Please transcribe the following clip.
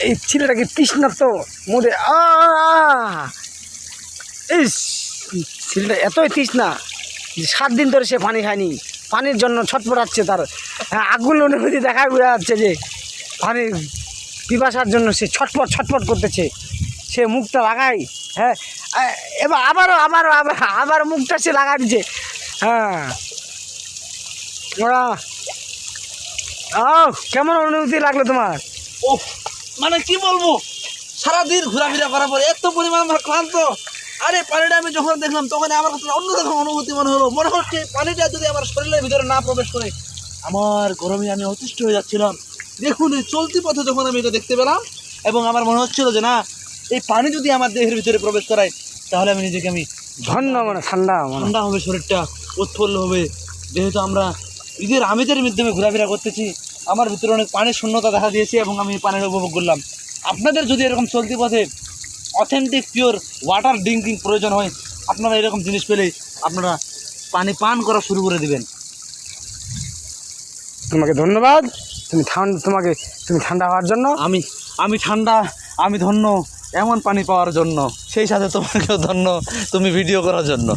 এই ছেলেটাকে তৃষ্ণা তো মধ্যে এই ছেলেটা এতই তৃষ্ণা যে 7 দিন ধরে সে পানি খায়নি, পানির জন্য ছটফটাচ্ছে। তার আগুন অনুভূতি দেখা যাচ্ছে যে পানির পিপাসার জন্য সে ছটফট ছটফট করতেছে। সে মুখটা লাগাই, হ্যাঁ, এবার আবার মুখটা সে লাগাই দিচ্ছে। হ্যাঁ, ওরা কেমন অনুভূতি লাগলো তোমার? ও মানে কি বলবো, সারাদিন ঘোরাফেরা করার পরে এত পরিমাণ আমার ক্লান্ত। আরে পানিটা আমি যখন দেখলাম তখন আমার কাছে অন্যরকম অনুভূতি মনে হলো। মনে হচ্ছে পানিটা যদি আমার শরীরের ভিতরে না প্রবেশ করে আমার গরমে আমি অতিষ্ঠ হয়ে যাচ্ছিলাম। দেখুন এই চলতি পথে যখন আমি এটা দেখতে পেলাম এবং আমার মনে হচ্ছিল যে না, এই পানি যদি আমার দেহের ভিতরে প্রবেশ করায় তাহলে আমি নিজেকে ঠান্ডা ঠান্ডা হবে, শরীরটা উৎফুল্ল হবে। যেহেতু আমরা ঈদের আমেজের মাধ্যমে ঘোরাফেরা করতেছি, আমার ভিতরে অনেক পানির শূন্যতা দেখা দিয়েছে এবং আমি পানির উপভোগ করলাম। আপনাদের যদি এরকম চলতি পথে অথেন্টিক পিওর ওয়াটার ড্রিঙ্কিং প্রয়োজন হয়, আপনারা এরকম জিনিস পেলে আপনারা পানি পান করা শুরু করে দিবেন। তোমাকে ধন্যবাদ, তুমি ঠান্ডা হওয়ার জন্য। আমি ঠান্ডা, আমি ধন্য এমন পানি পাওয়ার জন্য, সেই সাথে তোমাকেও ধন্য তুমি ভিডিও করার জন্য।